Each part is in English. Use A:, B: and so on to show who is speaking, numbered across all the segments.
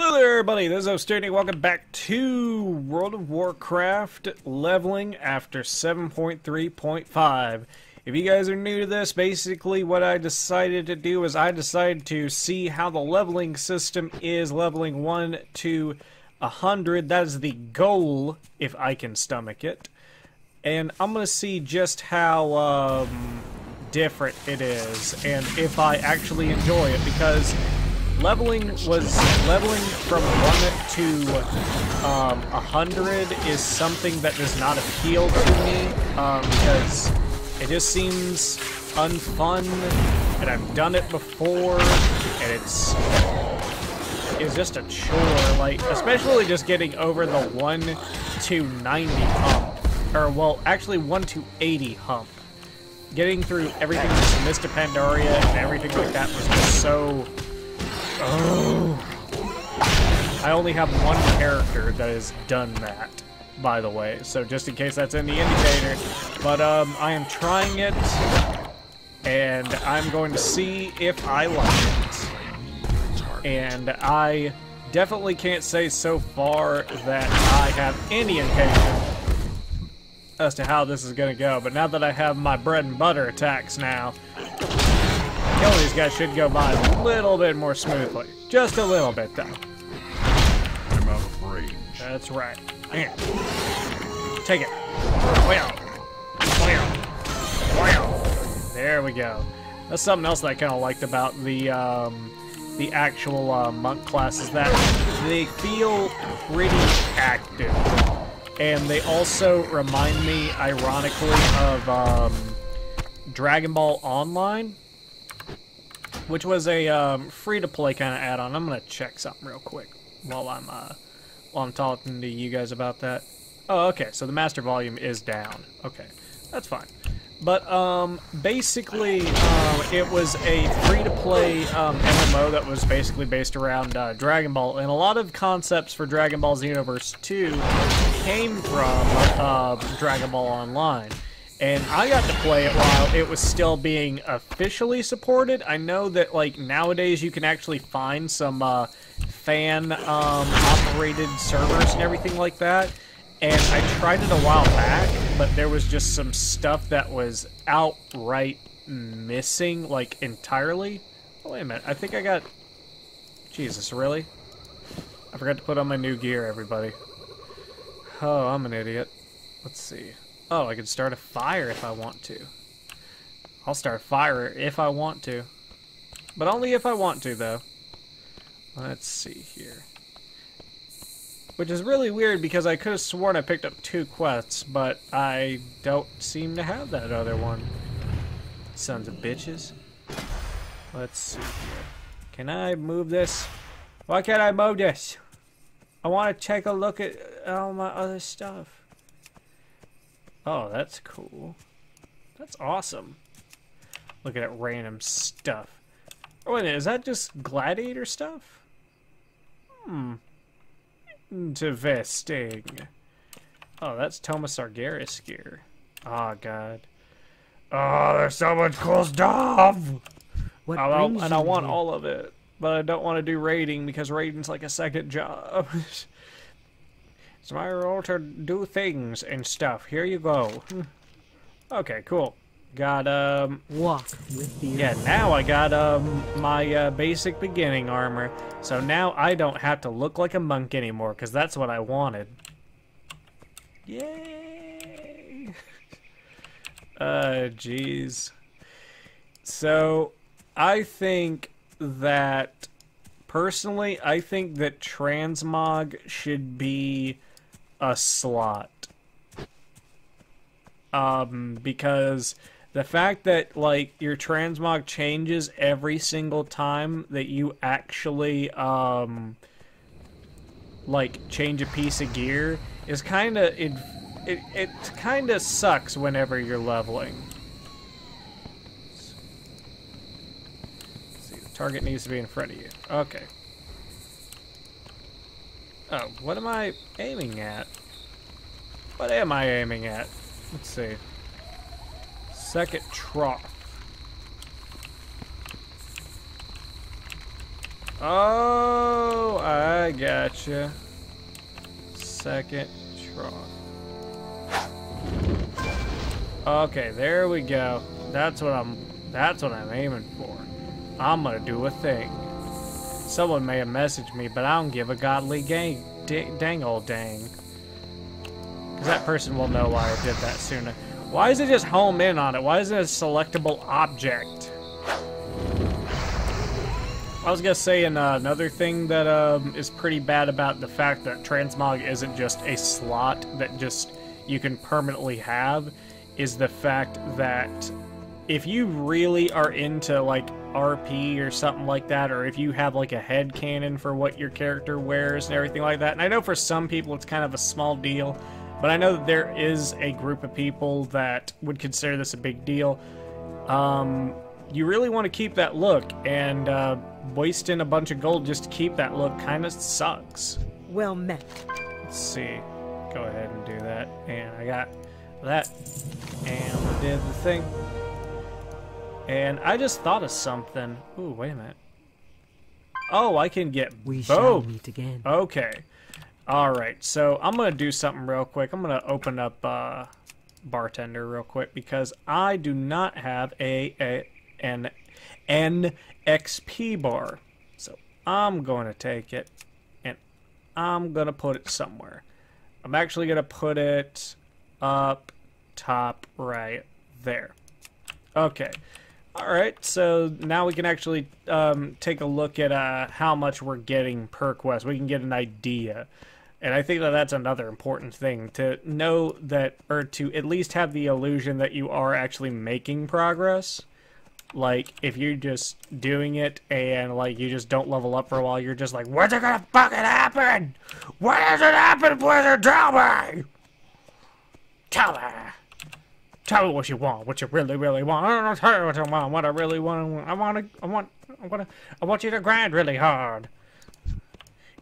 A: Hello there everybody, this is Ostuni. Welcome back to World of Warcraft leveling after 7.3.5. If you guys are new to this, basically what I decided to do is I decided to see how the leveling system is leveling 1 to 100. That is the goal, if I can stomach it. And I'm going to see just how different it is and if I actually enjoy it, because leveling from 1 to 100 is something that does not appeal to me, because it just seems unfun, and I've done it before, and it's just a chore, like, especially just getting over the 1 to 90 hump, or, well, actually 1 to 80 hump. Getting through everything with Mr. Pandaria and everything like that was just so... Oh. I only have one character that has done that, by the way, so just in case that's in the indicator. But I am trying it, and I'm going to see if I like it. And I definitely can't say so far that I have any indication as to how this is going to go, but now that I have my bread and butter attacks now, killing these guys should go by a little bit more smoothly. Just a little bit, though.
B: I'm out of range.
A: That's right. Here. Take it. Wow. Wow. Wow. There we go. That's something else that I kind of liked about the actual monk class, is that they feel pretty active. And they also remind me, ironically, of Dragon Ball Online, which was a free-to-play kind of add-on. I'm gonna check something real quick while I'm talking to you guys about that. Oh, okay. So the master volume is down. Okay, that's fine. But basically, it was a free-to-play MMO that was basically based around Dragon Ball, and a lot of concepts for Dragon Ball Xenoverse 2 came from Dragon Ball Online. And I got to play it while it was still being officially supported. I know that, like, nowadays you can actually find some fan-operated servers and everything like that. And I tried it a while back, but there was just some stuff that was outright missing, like, entirely. Oh, wait a minute. I think I got... Jesus, really? I forgot to put on my new gear, everybody. Oh, I'm an idiot. Let's see. Oh, I can start a fire if I want to. I'll start a fire if I want to. But only if I want to, though. Let's see here. Which is really weird, because I could have sworn I picked up 2 quests, but I don't seem to have that other one. Sons of bitches. Let's see here. Can I move this? Why can't I move this? I want to take a look at all my other stuff. Oh, that's cool. That's awesome. Looking at random stuff. Oh, wait a minute, is that just gladiator stuff? Interesting. Oh, that's Thomas Sargeras gear. Oh, God. Oh, there's so much cool stuff! And I want all of it. But I don't want to do raiding, because raiding's like a second job. It's my role to do things and stuff. Here you go. Okay, cool. Got,
C: walk with the...
A: Yeah, now I got, my, basic beginning armor. So now I don't have to look like a monk anymore, because that's what I wanted. Yay! Jeez. So, I think that... Personally, I think that transmog should be a slot. Because the fact that, like, your transmog changes every single time that you actually, like, change a piece of gear is kind of, it kind of sucks whenever you're leveling. Let's see, the target needs to be in front of you. Okay. Oh, what am I aiming at? What am I aiming at? Let's see. Second trough. Oh, I gotcha. Second trough. Okay, there we go. That's what I'm aiming for. I'm gonna do a thing. Someone may have messaged me, but I don't give a godly dang old dang. Because that person will know why I did that sooner. Why is it just home in on it? Why isn't it a selectable object? I was gonna say another thing that is pretty bad about the fact that transmog isn't just a slot that just you can permanently have is the fact that if you really are into like RP or something like that, or if you have like a head canon for what your character wears and everything like that, and I know for some people it's kind of a small deal, but I know that there is a group of people that would consider this a big deal. You really want to keep that look, and wasting a bunch of gold just to keep that look kind of sucks.
C: Well met.
A: Let's see. Go ahead and do that. And I got that. And we did the thing. And I just thought of something. Ooh, wait a minute. Oh, I can get
C: We
A: both.
C: shall meet again.
A: Okay. Alright, so I'm going to do something real quick. I'm going to open up Bartender real quick because I do not have an XP bar. So I'm going to take it and I'm going to put it somewhere. I'm actually going to put it up top right there. Okay. Alright, so now we can actually take a look at how much we're getting per quest. We can get an idea. And I think that that's another important thing, to know that, or to at least have the illusion that you are actually making progress. Like, if you're just doing it and, like, you just don't level up for a while, you're just like, when's it gonna fucking happen? When does it happen, Blizzard? Tell me! Tell me! Tell me what you want, what you really, really want. I don't tell you what I want, what I really want. I want you to grind really hard.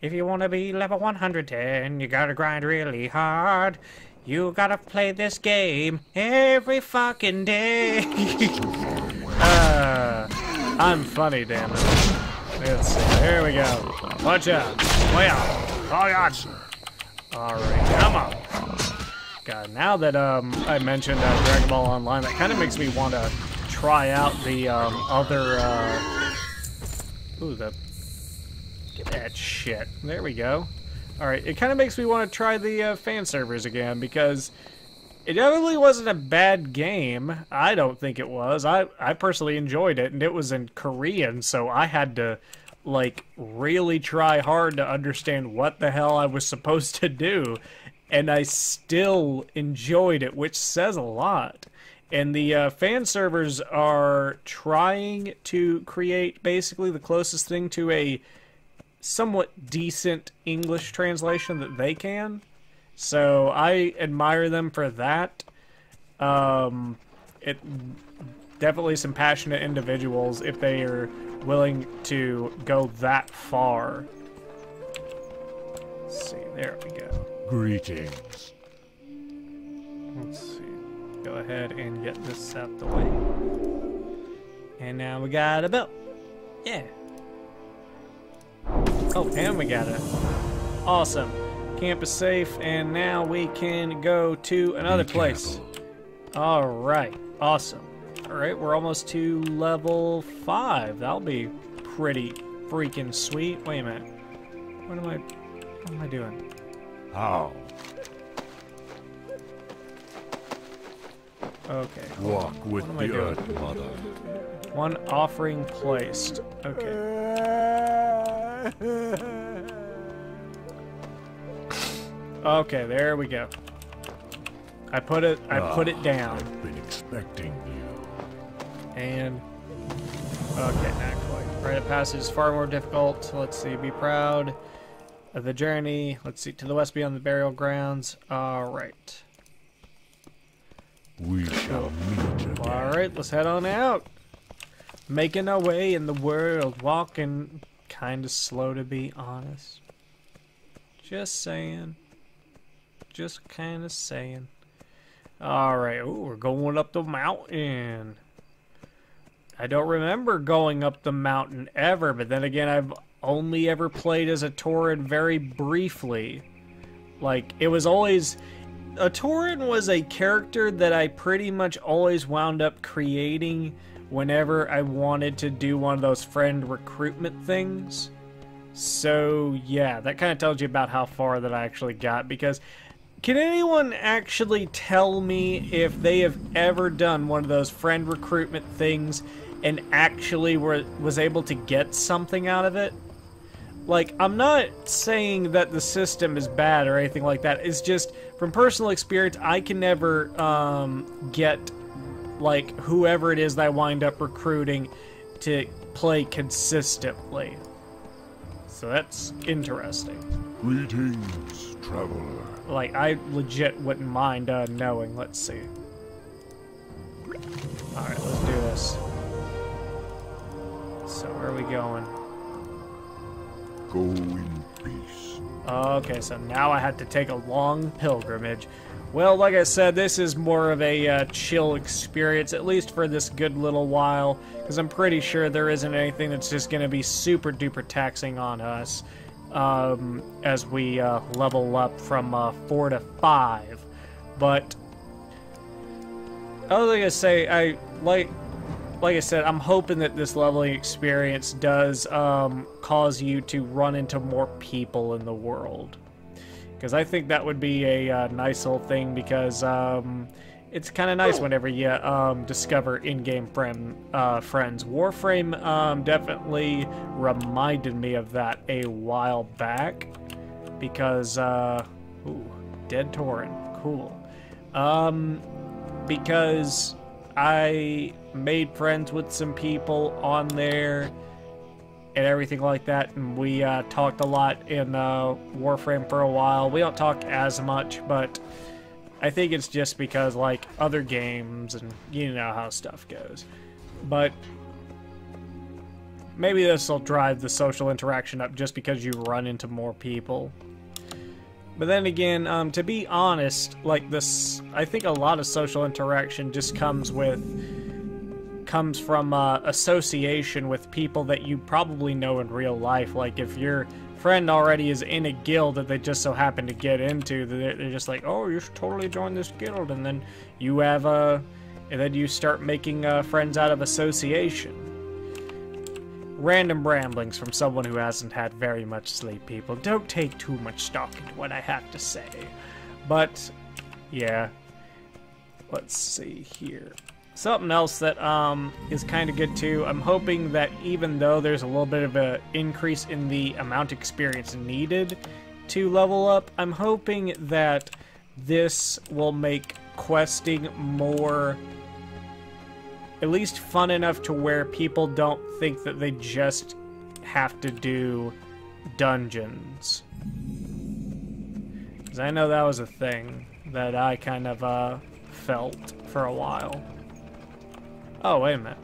A: If you want to be level 110, you gotta grind really hard. You gotta play this game every fucking day. I'm funny, damn it. Let's see. There we go. Watch out. Way out. Oh, God. Alright, come on. God, now that I mentioned Dragon Ball Online, that kind of makes me want to try out the other... Ooh, the... Get that shit. There we go. Alright, it kind of makes me want to try the fan servers again, because it definitely wasn't a bad game. I don't think it was. I personally enjoyed it, and it was in Korean, so I had to, like, really try hard to understand what the hell I was supposed to do. And I still enjoyed it, which says a lot. And the fan servers are trying to create basically the closest thing to a somewhat decent English translation that they can. So I admire them for that. It definitely some passionate individuals if they are willing to go that far. Let's see, there we go.
B: Greetings.
A: Let's see. Go ahead and get this out the way. And now we got a belt. Yeah. Oh, and we got it. Awesome. Camp is safe, and now we can go to another place. Alright. Awesome. Alright, we're almost to level 5. That'll be pretty freaking sweet. Wait a minute. What am I doing?
B: How?
A: Okay.
B: Walk with
A: What am I
B: the
A: doing?
B: Earth Mother.
A: One offering placed. Okay. Okay, there we go. I put it down.
B: I've been expecting you.
A: And okay, not quite. Rite of passage is far more difficult. Let's see, be proud of the journey. Let's see, to the west beyond the burial grounds. Alright.
B: We shall meet again.
A: Alright, let's head on out. Making our way in the world, walking kinda slow to be honest. Just saying. Just kinda saying. Alright, ooh, we're going up the mountain. I don't remember going up the mountain ever, but then again, only ever played as a Tauren very briefly. Like, it was always... A Tauren was a character that I pretty much always wound up creating whenever I wanted to do one of those friend recruitment things. So, yeah, that kind of tells you about how far that I actually got, because can anyone actually tell me if they have ever done one of those friend recruitment things and actually was able to get something out of it? Like, I'm not saying that the system is bad or anything like that. It's just, from personal experience, I can never get, like, whoever it is that I wind up recruiting to play consistently. So that's interesting.
B: Greetings, traveler.
A: Like, I legit wouldn't mind knowing. Let's see. Alright, let's do this. So, where are we going?
B: Go in peace.
A: Okay, so now I had to take a long pilgrimage. Well, like I said, this is more of a chill experience, at least for this good little while, because I'm pretty sure there isn't anything that's just going to be super duper taxing on us as we level up from 4 to 5. But other than I say, like I said, I'm hoping that this leveling experience does cause you to run into more people in the world. Because I think that would be a nice little thing, because it's kind of nice whenever you discover in-game friends. Warframe definitely reminded me of that a while back, because, ooh, dead Tauren, cool. Because I made friends with some people on there and everything like that, and we talked a lot in Warframe for a while. We don't talk as much, but I think it's just because, like, other games, and you know how stuff goes. But maybe this will drive the social interaction up just because you run into more people. But then again, to be honest, like this, I think a lot of social interaction just comes from association with people that you probably know in real life. Like, if your friend already is in a guild that they just so happen to get into, they're just like, oh, you should totally join this guild, and then you have and then you start making friends out of association. Random ramblings from someone who hasn't had very much sleep, people. Don't take too much stock into what I have to say. But, yeah. Let's see here. Something else that is kind of good too, I'm hoping that even though there's a little bit of an increase in the amount of experience needed to level up, I'm hoping that this will make questing more, at least fun enough to where people don't think that they just have to do dungeons. Because I know that was a thing that I kind of felt for a while. Oh, wait a minute.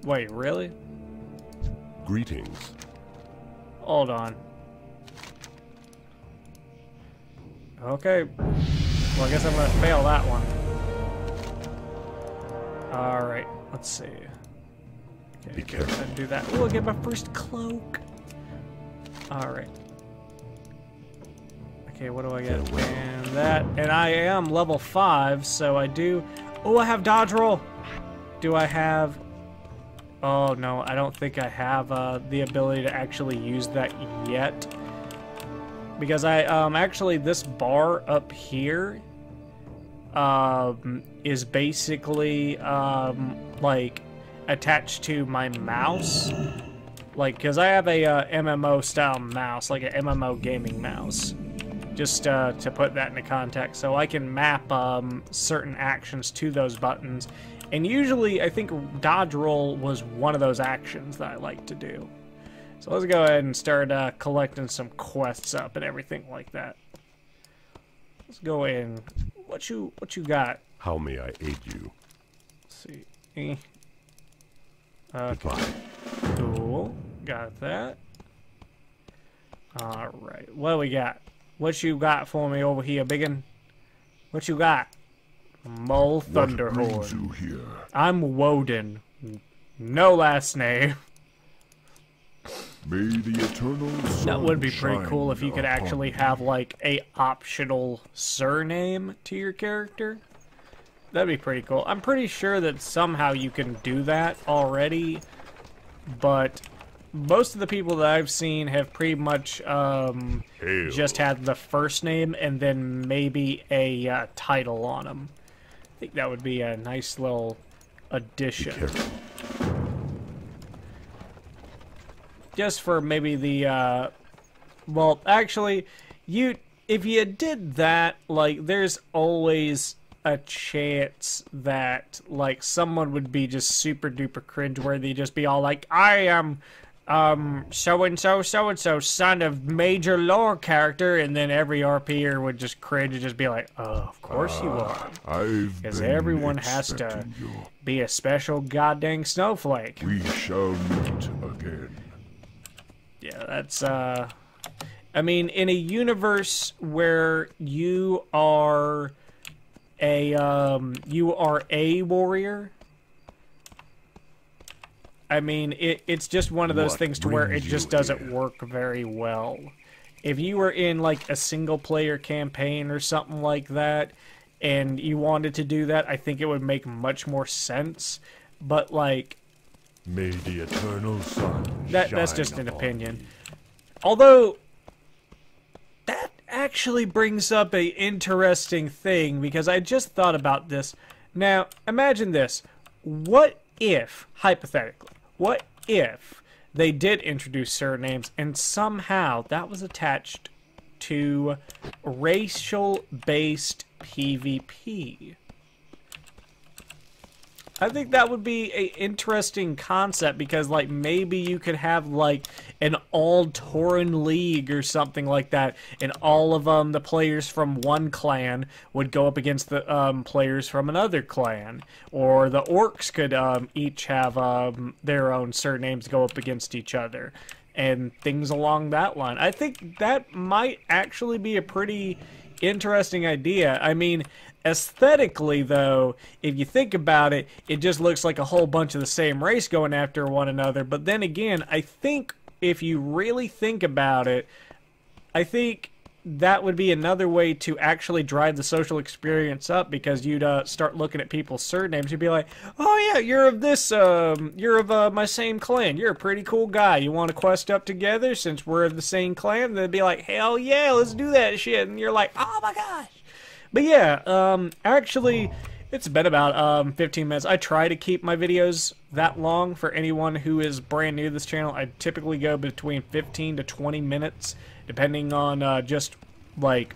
A: Wait, really?
B: Greetings.
A: Hold on. Okay. Well, I guess I'm gonna fail that one. Alright, let's see. Okay,
B: Be careful.
A: I'll do that. Ooh, I'll get my first cloak. Alright. Okay, what do I get? And that. And I am level 5, so I do... Oh, I have dodge roll! Do I have... Oh, no, I don't think I have the ability to actually use that yet. Because I, actually, this bar up here is basically, like, attached to my mouse. Like, because I have a MMO-style mouse, like an MMO gaming mouse. Just to put that into context. So I can map certain actions to those buttons. And usually, I think dodge roll was one of those actions that I like to do. So let's go ahead and start collecting some quests up and everything like that. Let's go in. What you got?
B: How may I aid you?
A: Let's see. Okay.
B: Goodbye.
A: Cool. Got that. Alright. What do we got? What you got for me over here, biggin? What you got? Mole
B: What brings
A: Thunderhorn.
B: you here?
A: I'm Woden. No last name.
B: May the eternal sun
A: That would be pretty
B: shine
A: cool if you could
B: upon
A: actually
B: you.
A: have, like, a optional surname to your character. That'd be pretty cool. I'm pretty sure that somehow you can do that already, but most of the people that I've seen have pretty much
B: Hail.
A: just had the first name and then maybe a title on them. I think that would be a nice little addition.
B: Careful.
A: Just for maybe the, well, actually, if you did that, like, there's always a chance that, like, someone would be just super duper cringeworthy, just be all like, I am, so-and-so, so-and-so, son of major lore character, and then every RPer would just cringe and just be like, oh, of course you are.
B: Because
A: everyone has to be a special goddamn snowflake.
B: We shall meet again.
A: Yeah, that's, I mean, in a universe where you are a warrior, I mean, it's just one of those
B: What
A: things to where it
B: brings
A: just
B: you
A: doesn't
B: here?
A: work very well. If you were in, like, a single-player campaign or something like that, and you wanted to do that, I think it would make much more sense. But, like,
B: May the eternal sun
A: that's
B: shine
A: just an
B: upon
A: opinion.
B: you.
A: Although, that actually brings up a interesting thing, because I just thought about this. Now, imagine this. What if, hypothetically, what if they did introduce surnames and somehow that was attached to racial-based PvP? I think that would be an interesting concept, because, like, maybe you could have, like, an all-Tauren league or something like that, and all of the players from one clan would go up against the players from another clan. Or the orcs could each have their own surnames go up against each other, and things along that line. I think that might actually be a pretty interesting idea. I mean, aesthetically, though, if you think about it, it just looks like a whole bunch of the same race going after one another. But then again, I think if you really think about it, I think that would be another way to actually drive the social experience up, because you'd start looking at people's surnames. You'd be like, oh yeah, you're of this, you're of my same clan. You're a pretty cool guy. You want to quest up together since we're of the same clan? And they'd be like, hell yeah, let's do that shit. And you're like, oh my gosh. But yeah, actually, it's been about 15 minutes. I try to keep my videos that long for anyone who is brand new to this channel. I typically go between 15 to 20 minutes, depending on just, like,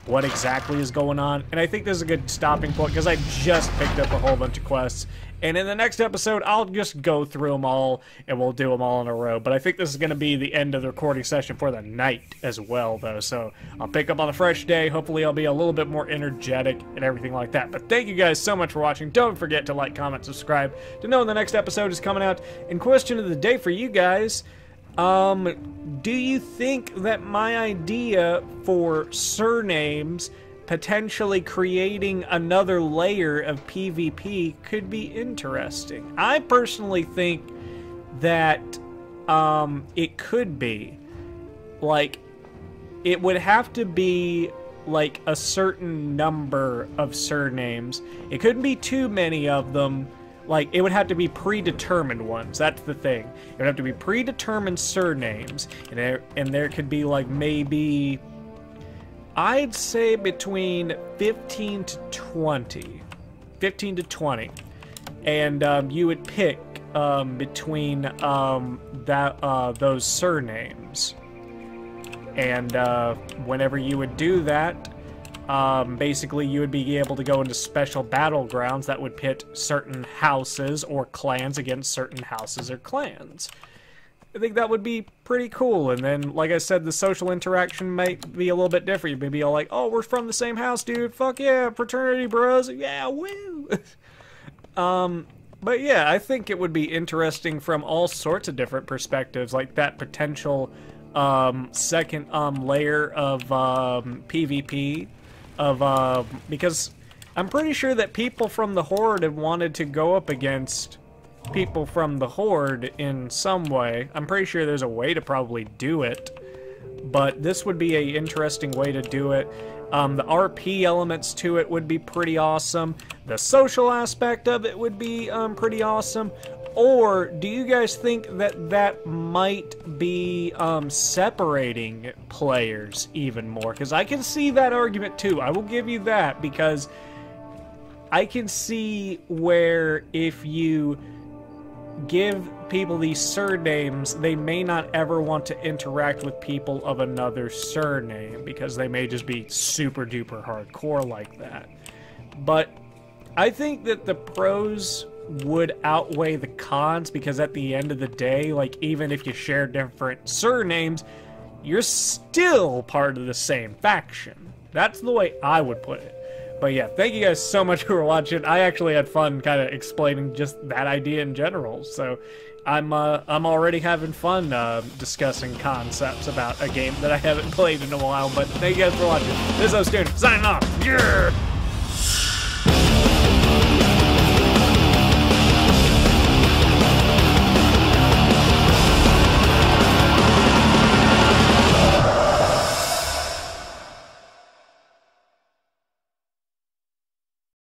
A: what exactly is going on. And I think this is a good stopping point, because I just picked up a whole bunch of quests. And in the next episode, I'll just go through them all, and we'll do them all in a row. But I think this is going to be the end of the recording session for the night as well, though. So I'll pick up on a fresh day. Hopefully I'll be a little bit more energetic and everything like that. But thank you guys so much for watching. Don't forget to like, comment, subscribe to know when the next episode is coming out. And question of the day for you guys: do you think that my idea for surnames, potentially creating another layer of PvP, could be interesting? I personally think that it could be. Like, it would have to be like a certain number of surnames. It couldn't be too many of them. Like, it would have to be predetermined ones. That's the thing. It would have to be predetermined surnames, and there could be, like, maybe, I'd say between 15 to 20. 15 to 20. And you would pick between those surnames. And whenever you would do that, basically you would be able to go into special battlegrounds that would pit certain houses or clans against certain houses or clans. I think that would be pretty cool. And then, like I said, the social interaction might be a little bit different. You may be all like, oh, we're from the same house, dude. Fuck yeah, fraternity bros. Yeah, woo. But yeah, I think it would be interesting from all sorts of different perspectives, like that potential second layer of PvP, because I'm pretty sure that people from the Horde have wanted to go up against people from the Horde in some way. I'm pretty sure there's a way to probably do it, but this would be a interesting way to do it. The RP elements to it would be pretty awesome. The social aspect of it would be pretty awesome. Or do you guys think that that might be separating players even more? Because I can see that argument too. I will give you that, because I can see where if you give people these surnames, they may not ever want to interact with people of another surname, because they may just be super duper hardcore like that. But I think that the pros would outweigh the cons, because at the end of the day, like, even if you share different surnames, you're still part of the same faction. That's the way I would put it. But yeah, thank you guys so much for watching. I actually had fun kind of explaining just that idea in general. So I'm already having fun discussing concepts about a game that I haven't played in a while. But thank you guys for watching. This is Ostuni signing off. Yeah!